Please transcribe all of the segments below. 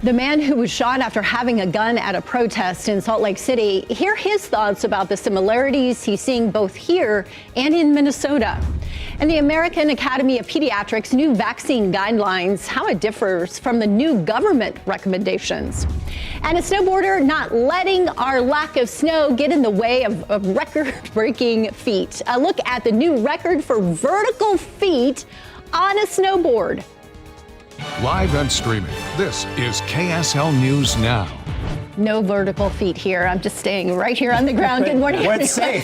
The man who was shot after having a gun at a protest in Salt Lake City. Hear his thoughts about the similarities he's seeing both here and in Minnesota. And the American Academy of Pediatrics' new vaccine guidelines, how it differs from the new government recommendations. And a snowboarder not letting our lack of snow get in the way of record-breaking feat. A look at the new record for vertical feet on a snowboard. Live and streaming, this is KSL News Now. No vertical feet here. I'm just staying right here on the ground. Good morning. What's safe?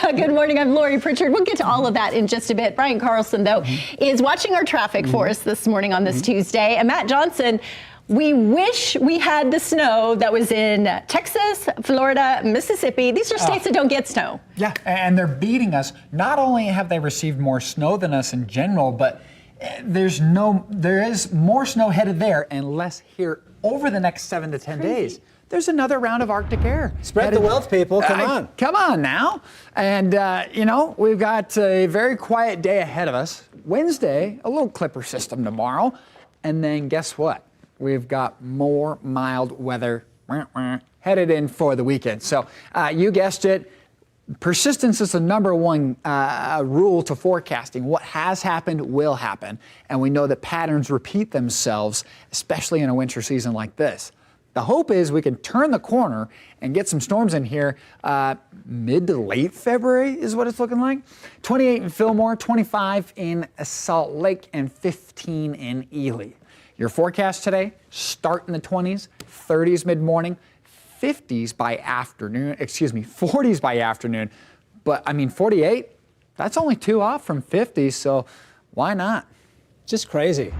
Good morning. I'm Lori Pritchard. We'll get to all of that in just a bit. Brian Carlson, though, is watching our traffic for us this morning on this Tuesday. And Matt Johnson, we wish we had the snow that was in Texas, Florida, Mississippi. These are states that don't get snow. Yeah, and they're beating us. Not only have they received more snow than us in general, but there is more snow headed there and less here over the next 7 to 10 days. There's another round of Arctic air. Spread the wealth, people. Come on. Come on now. And, we've got a very quiet day ahead of us. Wednesday, a little clipper system tomorrow. And then guess what? We've got more mild weather headed in for the weekend. So you guessed it. Persistence is the number one rule to forecasting. What has happened will happen. And we know that patterns repeat themselves, especially in a winter season like this. The hope is we can turn the corner and get some storms in here mid to late February is what it's looking like. 28 in Fillmore, 25 in Salt Lake, and 15 in Ely. Your forecast today, start in the 20s, 30s mid-morning, 50s by afternoon, 40s by afternoon. But, 48, that's only 2 off from 50, so why not? Just crazy.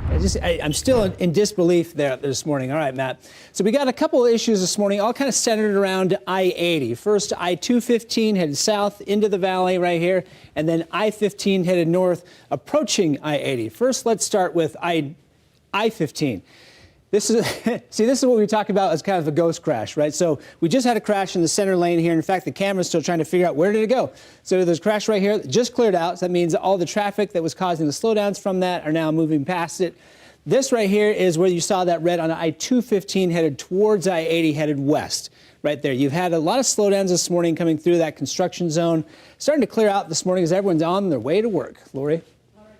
I'm still in disbelief there this morning. All right, Matt. So we got a couple of issues this morning, all kind of centered around I-80. First, I-215 headed south into the valley right here, and then I-15 headed north, approaching I-80. First, let's start with I-15. This is what we talk about as kind of a ghost crash, right? So we just had a crash in the center lane here. In fact, the camera's still trying to figure out where did it go. So there's a crash right here that just cleared out. So that means all the traffic that was causing the slowdowns from that are now moving past it. This right here is where you saw that red on I-215 headed towards I-80, headed west. Right there. You've had a lot of slowdowns this morning coming through that construction zone. Starting to clear out this morning as everyone's on their way to work. Lori?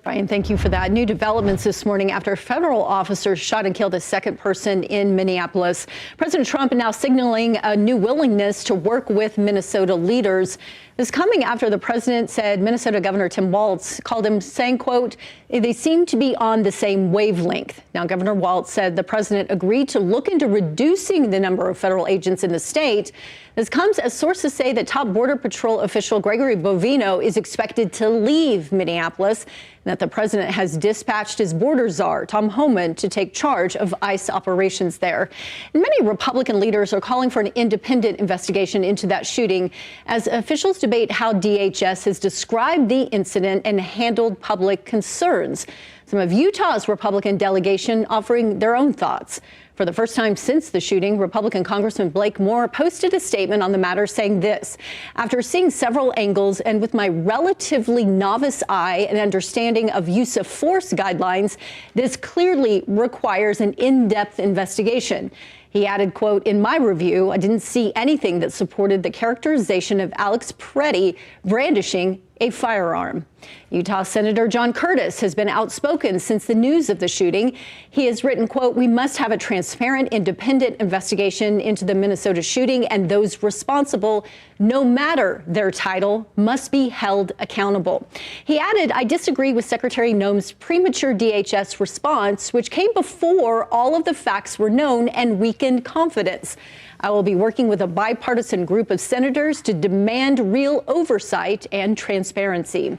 Brian, thank you for that. New developments this morning after federal officers shot and killed a second person in Minneapolis. President Trump now signaling a new willingness to work with Minnesota leaders. This coming after the president said Minnesota Governor Tim Walz called him, saying, quote, they seem to be on the same wavelength. Now, Governor Walz said the president agreed to look into reducing the number of federal agents in the state. This comes as sources say that top Border Patrol official Gregory Bovino is expected to leave Minneapolis, and that the president has dispatched his border czar, Tom Homan, to take charge of ICE operations there. And many Republican leaders are calling for an independent investigation into that shooting as officials debate how DHS has described the incident and handled public concerns. Some of Utah's Republican delegation offering their own thoughts. For the first time since the shooting, Republican Congressman Blake Moore posted a statement on the matter saying this: after seeing several angles and with my relatively novice eye and understanding of use of force guidelines, this clearly requires an in-depth investigation. He added, quote, in my review, I didn't see anything that supported the characterization of Alex Preddy brandishing a firearm. Utah Senator John Curtis has been outspoken since the news of the shooting. He has written, quote, we must have a transparent, independent investigation into the Minnesota shooting, and those responsible, no matter their title, must be held accountable. He added, I disagree with Secretary Noem's premature DHS response, which came before all of the facts were known and weakened confidence. I will be working with a bipartisan group of senators to demand real oversight and transparency.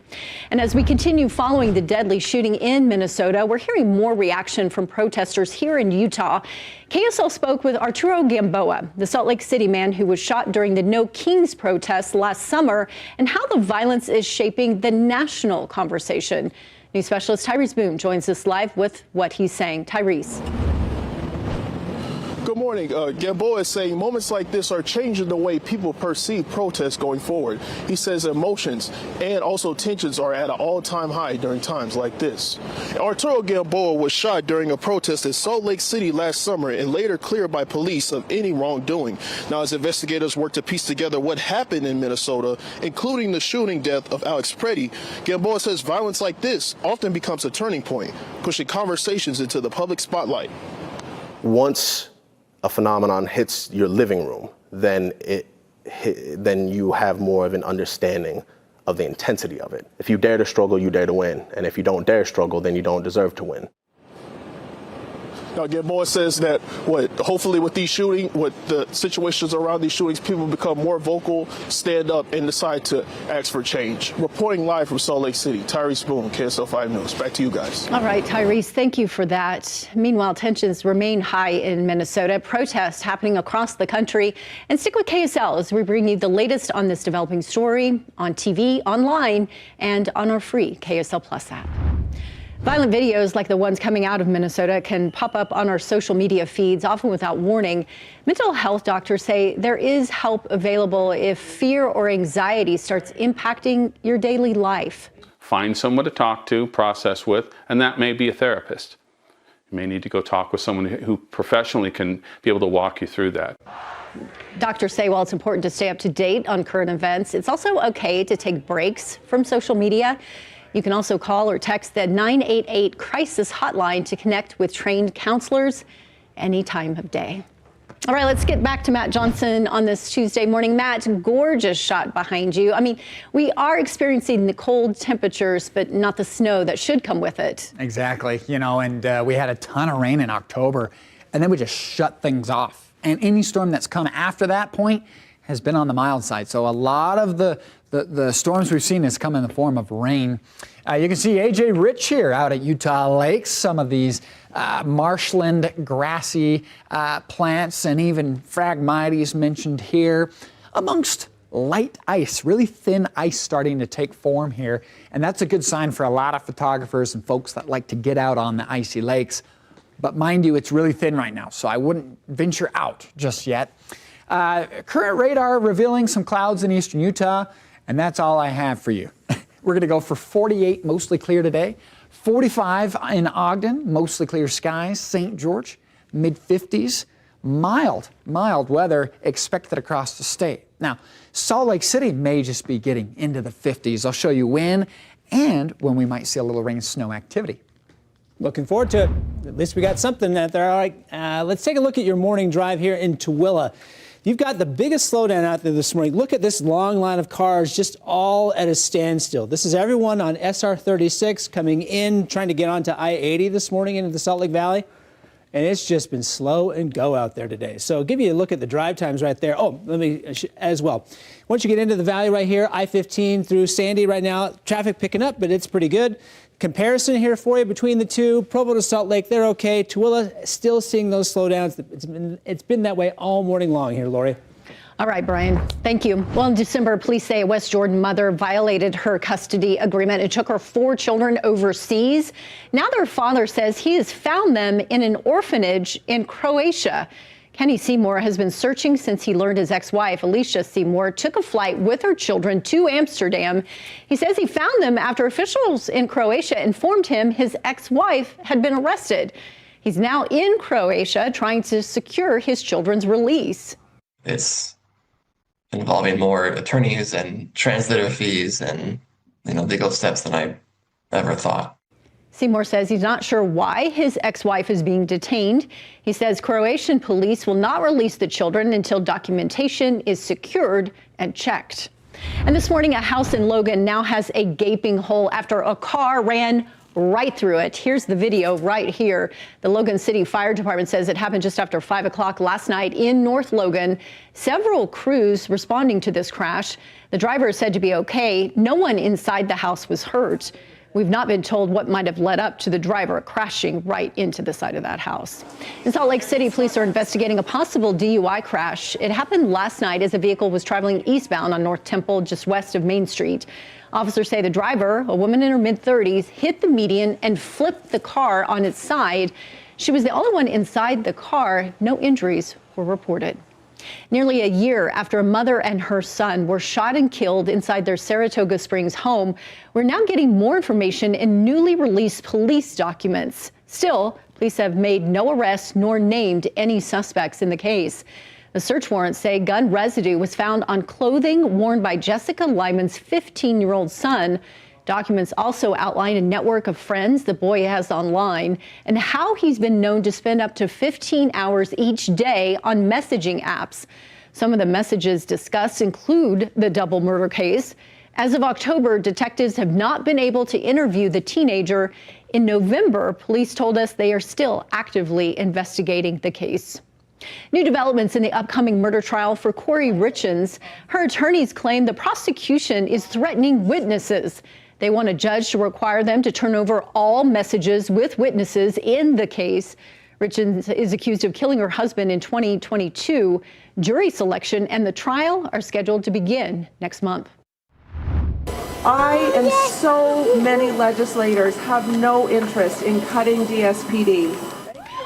And as we continue following the deadly shooting in Minnesota, we're hearing more reaction from protesters here in Utah. KSL spoke with Arturo Gamboa, the Salt Lake City man who was shot during the No Kings protests last summer, and how the violence is shaping the national conversation. News specialist Tyrese Boone joins us live with what he's saying. Tyrese. Good Good morning. Gamboa is saying moments like this are changing the way people perceive protests going forward. He says emotions and also tensions are at an all-time high during times like this. Arturo Gamboa was shot during a protest in Salt Lake City last summer and later cleared by police of any wrongdoing. Now, as investigators work to piece together what happened in Minnesota, including the shooting death of Alex Preddy, Gamboa says violence like this often becomes a turning point, pushing conversations into the public spotlight. Once a phenomenon hits your living room, then you have more of an understanding of the intensity of it. If you dare to struggle, you dare to win. And if you don't dare struggle, then you don't deserve to win. Now, Gamboa says that hopefully with the situations around these shootings, people become more vocal, stand up, and decide to ask for change. Reporting live from Salt Lake City, Tyrese Boone, KSL 5 News. Back to you guys. All right, Tyrese, thank you for that. Meanwhile, tensions remain high in Minnesota. Protests happening across the country. And stick with KSL as we bring you the latest on this developing story on TV, online, and on our free KSL Plus app. Violent videos like the ones coming out of Minnesota can pop up on our social media feeds, often without warning. Mental health doctors say there is help available if fear or anxiety starts impacting your daily life. Find someone to talk to, process with, and that may be a therapist. You may need to go talk with someone who professionally can be able to walk you through that. Doctors say while it's important to stay up to date on current events, it's also okay to take breaks from social media. You can also call or text the 988 crisis hotline to connect with trained counselors any time of day. All right, let's get back to Matt Johnson on this Tuesday morning. Matt, gorgeous shot behind you. I mean, we are experiencing the cold temperatures, but not the snow that should come with it. Exactly. And we had a ton of rain in October, and then we just shut things off. And any storm that's come after that point has been on the mild side. So a lot of the storms we've seen has come in the form of rain. You can see AJ Rich here out at Utah Lakes. Some of these marshland grassy plants and even Phragmites mentioned here, amongst light ice, really thin ice starting to take form here. And that's a good sign for a lot of photographers and folks that like to get out on the icy lakes. But mind you, it's really thin right now, so I wouldn't venture out just yet. Current radar revealing some clouds in eastern Utah, and that's all I have for you. We're going to go for 48, mostly clear today. 45 in Ogden, mostly clear skies. St. George, mid-50s. Mild weather expected across the state. Now, Salt Lake City may just be getting into the 50s. I'll show you when and when we might see a little rain snow activity. Looking forward to it. At least we got something out there. All right, let's take a look at your morning drive here in Tooele. You've got the biggest slowdown out there this morning. Look at this long line of cars just all at a standstill. This is everyone on SR 36 coming in, trying to get onto I-80 this morning into the Salt Lake Valley. And it's just been slow and go out there today. So I'll give you a look at the drive times right there. Oh, let me as well. Once you get into the valley right here, I-15 through Sandy right now, traffic picking up, but it's pretty good. Comparison here for you between the two. Provo to Salt Lake, they're okay. Tooele still seeing those slowdowns. It's been that way all morning long here, Lori. All right, Brian, thank you. Well, in December, police say a West Jordan mother violated her custody agreement and took her 4 children overseas. Now their father says he has found them in an orphanage in Croatia. Kenny Seymour has been searching since he learned his ex-wife, Alicia Seymour, took a flight with her children to Amsterdam. He says he found them after officials in Croatia informed him his ex-wife had been arrested. He's now in Croatia trying to secure his children's release. It's involving more attorneys and translator fees and, legal steps than I ever thought. Seymour says he's not sure why his ex-wife is being detained. He says Croatian police will not release the children until documentation is secured and checked. And this morning, a house in Logan now has a gaping hole after a car ran right through it. Here's the video right here. The Logan City Fire Department says it happened just after 5 o'clock last night in North Logan. Several crews responding to this crash. The driver is said to be okay. No one inside the house was hurt. We've not been told what might have led up to the driver crashing right into the side of that house. In Salt Lake City, police are investigating a possible DUI crash. It happened last night as a vehicle was traveling eastbound on North Temple, just west of Main Street. Officers say the driver, a woman in her mid-30s, hit the median and flipped the car on its side. She was the only one inside the car. No injuries were reported. Nearly a year after a mother and her son were shot and killed inside their Saratoga Springs home, we're now getting more information in newly released police documents. Still, police have made no arrests nor named any suspects in the case. The search warrants say gun residue was found on clothing worn by Jessica Lyman's 15-year-old son. Documents also outline a network of friends the boy has online and how he's been known to spend up to 15 hours each day on messaging apps. Some of the messages discussed include the double murder case. As of October, detectives have not been able to interview the teenager. In November, police told us they are still actively investigating the case. New developments in the upcoming murder trial for Corey Richens. Her attorneys claim the prosecution is threatening witnesses. They want a judge to require them to turn over all messages with witnesses in the case. Richens is accused of killing her husband in 2022. Jury selection and the trial are scheduled to begin next month. I and so many legislators have no interest in cutting DSPD.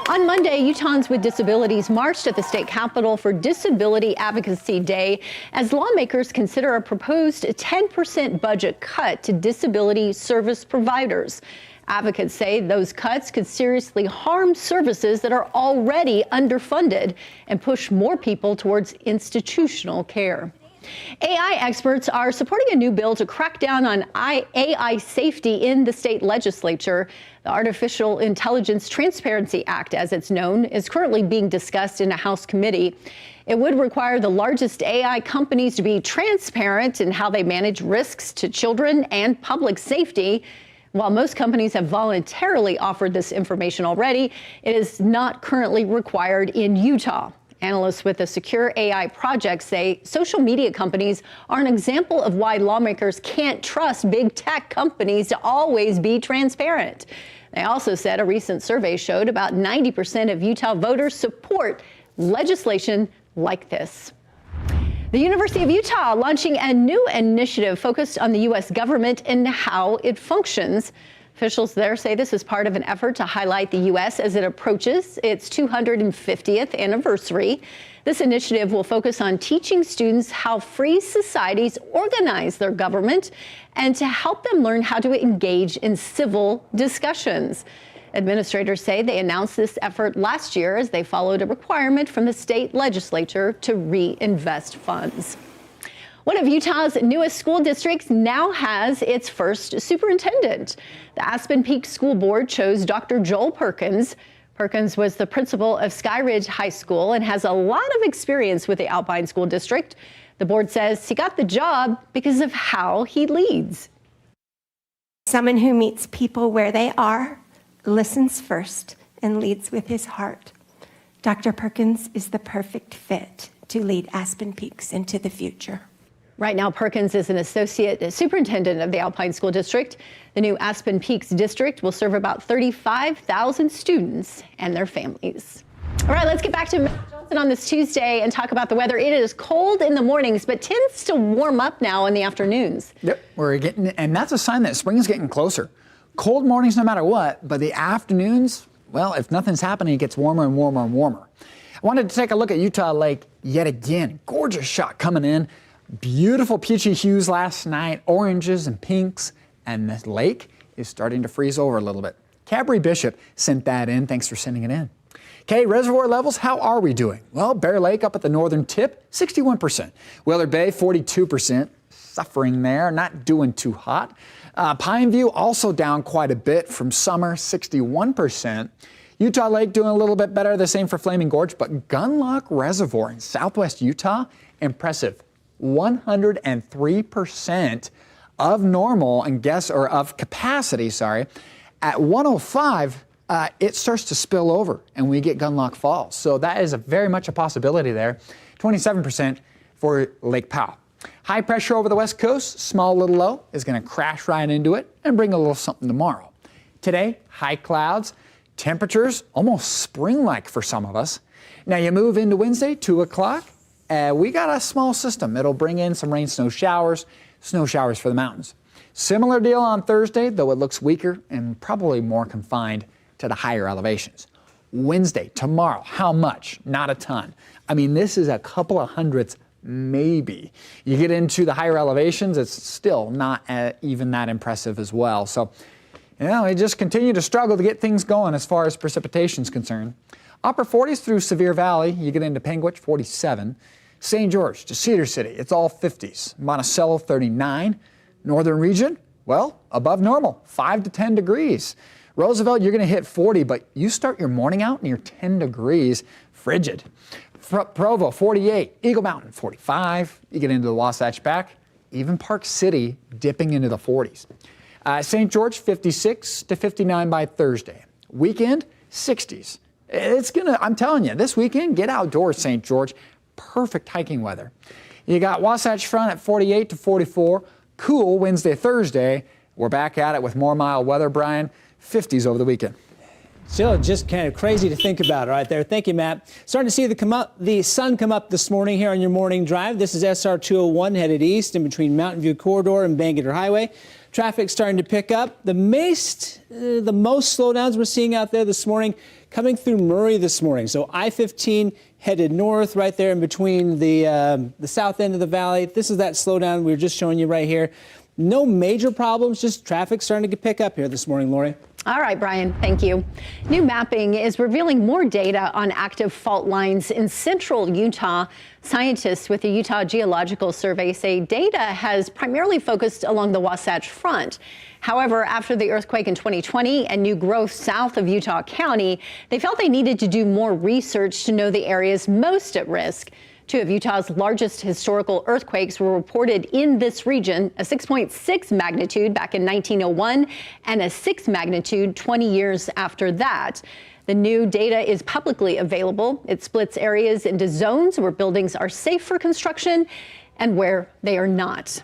On Monday, Utahns with disabilities marched at the state capitol for Disability Advocacy Day as lawmakers consider a proposed 10% budget cut to disability service providers. Advocates say those cuts could seriously harm services that are already underfunded and push more people towards institutional care. AI experts are supporting a new bill to crack down on AI safety in the state legislature. The Artificial Intelligence Transparency Act, as it's known, is currently being discussed in a House committee. It would require the largest AI companies to be transparent in how they manage risks to children and public safety. While most companies have voluntarily offered this information already, it is not currently required in Utah. Analysts with the Secure AI Project say social media companies are an example of why lawmakers can't trust big tech companies to always be transparent. They also said a recent survey showed about 90% of Utah voters support legislation like this. The University of Utah launching a new initiative focused on the U.S. government and how it functions. Officials there say this is part of an effort to highlight the U.S. as it approaches its 250th anniversary. This initiative will focus on teaching students how free societies organize their government and to help them learn how to engage in civil discussions. Administrators say they announced this effort last year as they followed a requirement from the state legislature to reinvest funds. One of Utah's newest school districts now has its first superintendent. The Aspen Peak School Board chose Dr. Joel Perkins. Perkins was the principal of Sky Ridge High School and has a lot of experience with the Alpine School District. The board says he got the job because of how he leads. Someone who meets people where they are, listens first, and leads with his heart. Dr. Perkins is the perfect fit to lead Aspen Peaks into the future. Right now, Perkins is an associate superintendent of the Alpine School District. The new Aspen Peaks district will serve about 35,000 students and their families. All right, let's get back to Matt Johnson on this Tuesday and talk about the weather. It is cold in the mornings, but tends to warm up now in the afternoons. Yep, and that's a sign that spring is getting closer. Cold mornings no matter what, but the afternoons, well, if nothing's happening, it gets warmer and warmer and warmer. I wanted to take a look at Utah Lake yet again. Gorgeous shot coming in. Beautiful peachy hues last night, oranges and pinks, and the lake is starting to freeze over a little bit. Cabri Bishop sent that in. Thanks for sending it in. Okay, reservoir levels, how are we doing? Well, Bear Lake up at the northern tip, 61%. Willard Bay, 42%. Suffering there, not doing too hot. Pineview also down quite a bit from summer, 61%. Utah Lake doing a little bit better, the same for Flaming Gorge, but Gunlock Reservoir in southwest Utah, impressive. 103% of normal and of capacity, At 105, it starts to spill over and we get Gunlock Falls. So that is very much a possibility there. 27% for Lake Powell. High pressure over the west coast, small little low, is going to crash right into it and bring a little something tomorrow. Today, high clouds, temperatures almost spring-like for some of us. Now you move into Wednesday, 2 o'clock. We got a small system. It'll bring in some rain, snow showers for the mountains. Similar deal on Thursday, though it looks weaker and probably more confined to the higher elevations. Wednesday, tomorrow, how much? Not a ton. I mean, this is a couple of hundredths, maybe. You get into the higher elevations, it's still not even that impressive as well. So, we just continue to struggle to get things going as far as precipitation is concerned. Upper 40s through Sevier Valley, you get into Panguitch, 47. St. George to Cedar City, it's all 50s. Monticello, 39. Northern region, well, above normal, 5 to 10 degrees. Roosevelt, you're going to hit 40, but you start your morning out near 10 degrees, frigid. Provo, 48. Eagle Mountain, 45. You get into the Wasatch back. Even Park City dipping into the 40s. St. George, 56 to 59 by Thursday. Weekend, 60s. I'm telling you, this weekend, get outdoors, St. George. Perfect hiking weather. You got Wasatch Front at 48 to 44. Cool Wednesday, Thursday. We're back at it with more mild weather, Brian. 50s over the weekend. Still just kind of crazy to think about right there. Thank you, Matt. Starting to see the sun come up this morning here on your morning drive. This is SR 201 headed east in between Mountain View Corridor and Bangerter Highway. Traffic starting to pick up. The most slowdowns we're seeing out there this morning coming through Murray this morning. So I-15 headed north right there in between the south end of the valley. This is that slowdown we were just showing you right here. No major problems, just traffic starting to pick up here this morning, Lori. All right, Brian, thank you. New mapping is revealing more data on active fault lines in central Utah. Scientists with the Utah Geological Survey say data has primarily focused along the Wasatch Front. However, after the earthquake in 2020 and new growth south of Utah County, they felt they needed to do more research to know the areas most at risk. Two of Utah's largest historical earthquakes were reported in this region, a 6.6 magnitude back in 1901 and a 6 magnitude 20 years after that. The new data is publicly available. It splits areas into zones where buildings are safe for construction and where they are not.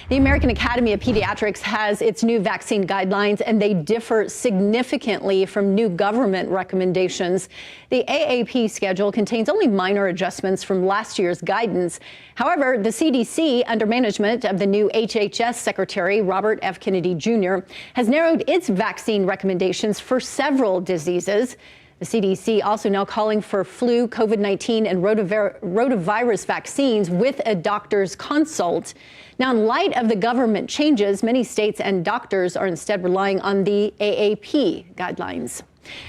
The American Academy of Pediatrics has its new vaccine guidelines, and they differ significantly from new government recommendations. The AAP schedule contains only minor adjustments from last year's guidance. However, the CDC, under management of the new HHS Secretary Robert F. Kennedy Jr., has narrowed its vaccine recommendations for several diseases. The CDC also now calling for flu, COVID-19, and rotavirus vaccines with a doctor's consult. Now, in light of the government changes, many states and doctors are instead relying on the AAP guidelines.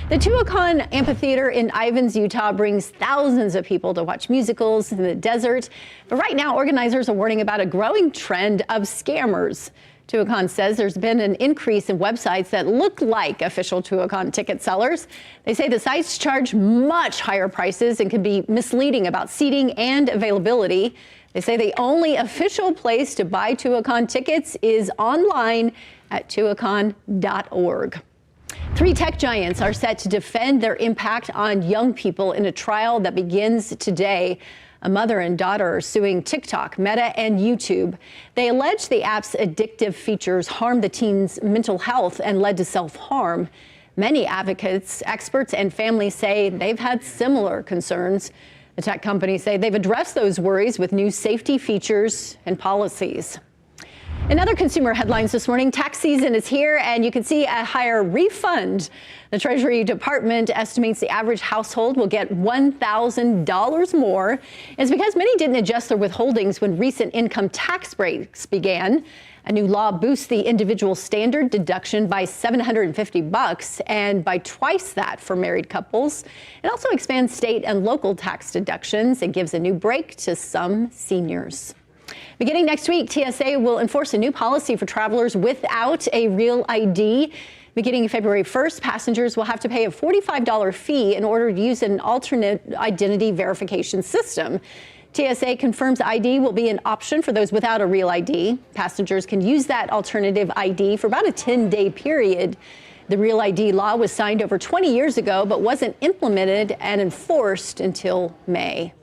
The Tuacahn Amphitheater in Ivins, Utah brings thousands of people to watch musicals in the desert. But right now, organizers are warning about a growing trend of scammers. Tuacahn says there's been an increase in websites that look like official Tuacahn ticket sellers. They say the sites charge much higher prices and can be misleading about seating and availability. They say the only official place to buy Tuacahn tickets is online at tuacahn.org. 3 tech giants are set to defend their impact on young people in a trial that begins today. A mother and daughter are suing TikTok, Meta, and YouTube. They allege the app's addictive features harmed the teens' mental health and led to self-harm. Many advocates, experts, and families say they've had similar concerns. The tech companies say they've addressed those worries with new safety features and policies. In other consumer headlines this morning, tax season is here and you can see a higher refund. The Treasury Department estimates the average household will get $1,000 more. It's because many didn't adjust their withholdings when recent income tax breaks began. A new law boosts the individual standard deduction by $750 and by twice that for married couples. It also expands state and local tax deductions and gives a new break to some seniors. Beginning next week, TSA will enforce a new policy for travelers without a real ID. Beginning February 1st, passengers will have to pay a $45 fee in order to use an alternate identity verification system. TSA confirms ID will be an option for those without a real ID. Passengers can use that alternative ID for about a 10-day period. The Real ID law was signed over 20 years ago, but wasn't implemented and enforced until May.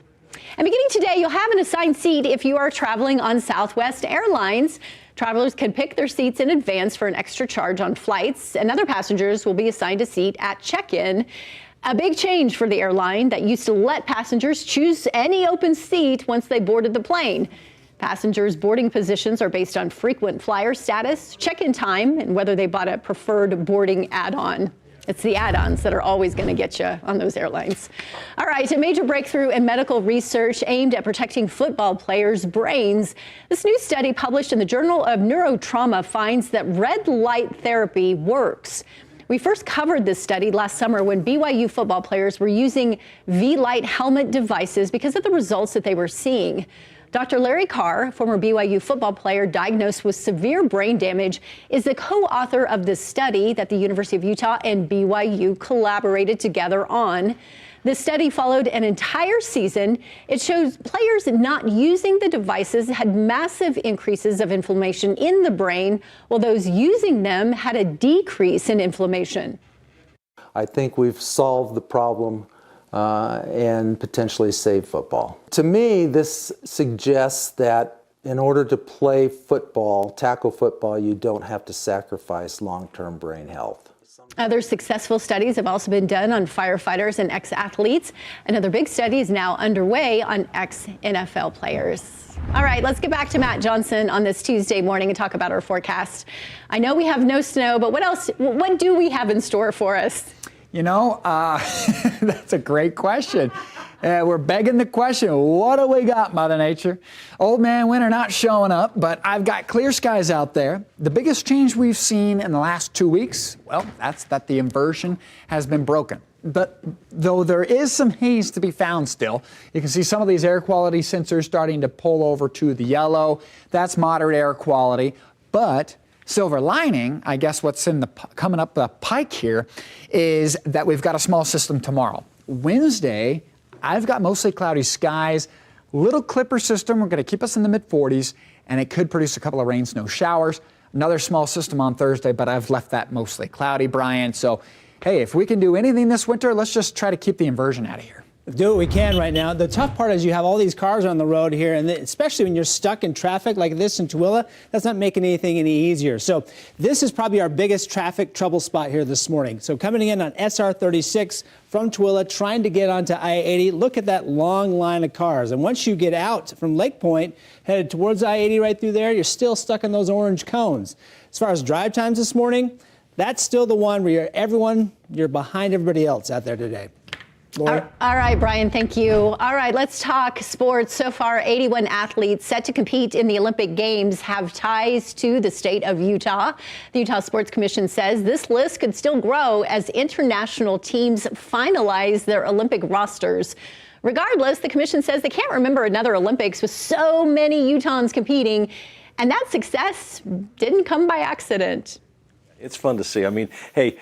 And beginning today, you'll have an assigned seat if you are traveling on Southwest Airlines. Travelers can pick their seats in advance for an extra charge on flights, and other passengers will be assigned a seat at check-in. A big change for the airline that used to let passengers choose any open seat once they boarded the plane. Passengers' boarding positions are based on frequent flyer status, check-in time, and whether they bought a preferred boarding add-on. It's the add-ons that are always going to get you on those airlines. All right, a major breakthrough in medical research aimed at protecting football players' brains. This new study published in the Journal of Neurotrauma finds that red light therapy works. We first covered this study last summer when BYU football players were using V-Light helmet devices because of the results that they were seeing. Dr. Larry Carr, former BYU football player diagnosed with severe brain damage, is the co-author of this study that the University of Utah and BYU collaborated together on. This study followed an entire season. It shows players not using the devices had massive increases of inflammation in the brain, while those using them had a decrease in inflammation. I think we've solved the problem and potentially save football. To me, this suggests that in order to play football, tackle football, you don't have to sacrifice long-term brain health. Other successful studies have also been done on firefighters and ex-athletes. Another big study is now underway on ex-NFL players. All right, let's get back to Matt Johnson on this Tuesday morning and talk about our forecast. I know we have no snow, but what do we have in store for us? You know, that's a great question. We're begging the question, what do we got, Mother Nature? Old man winter not showing up, but I've got clear skies out there. The biggest change we've seen in the last 2 weeks, well, that's that the inversion has been broken. But though there is some haze to be found still, you can see some of these air quality sensors starting to pull over to the yellow. That's moderate air quality, but silver lining, I guess what's coming up the pike here is that we've got a small system tomorrow. Wednesday, I've got mostly cloudy skies, little clipper system. We're going to keep us in the mid-40s, and it could produce a couple of rain, snow showers. Another small system on Thursday, but I've left that mostly cloudy, Brian. So, hey, if we can do anything this winter, let's just try to keep the inversion out of here. Do what we can right now. The tough part is you have all these cars on the road here, and especially when you're stuck in traffic like this in Tooele, that's not making anything any easier. So this is probably our biggest traffic trouble spot here this morning. So coming in on SR 36 from Tooele, trying to get onto I-80, look at that long line of cars. And once you get out from Lake Point, headed towards I-80 right through there, you're still stuck in those orange cones. As far as drive times this morning, that's still the one where you're behind everybody else out there today. All right, Brian, thank you. All right, let's talk sports. So far, 81 athletes set to compete in the Olympic Games have ties to the state of Utah. The Utah Sports Commission says this list could still grow as international teams finalize their Olympic rosters. Regardless, the commission says they can't remember another Olympics with so many Utahns competing, and that success didn't come by accident. It's fun to see. I mean, hey,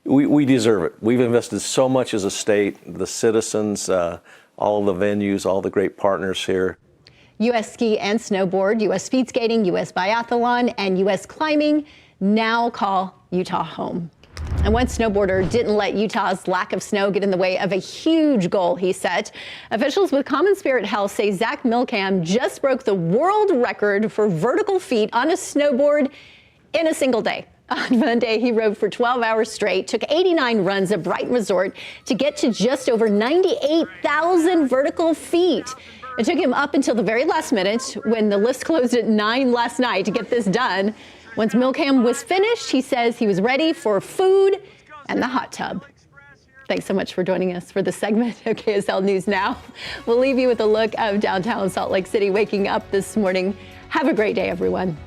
we deserve it. We've invested so much as a state, the citizens, all the venues, all the great partners here. U.S. ski and snowboard, U.S. speed skating, U.S. biathlon, and U.S. climbing now call Utah home. And one snowboarder didn't let Utah's lack of snow get in the way of a huge goal he set. Officials with Common Spirit Health say Zach Milcam just broke the world record for vertical feet on a snowboard in a single day. On Monday, he rode for 12 hours straight, took 89 runs at Brighton Resort to get to just over 98,000 vertical feet. It took him up until the very last minute when the lifts closed at 9 last night to get this done. Once Milcam was finished, he says he was ready for food and the hot tub. Thanks so much for joining us for this segment of KSL News Now. We'll leave you with a look of downtown Salt Lake City waking up this morning. Have a great day, everyone.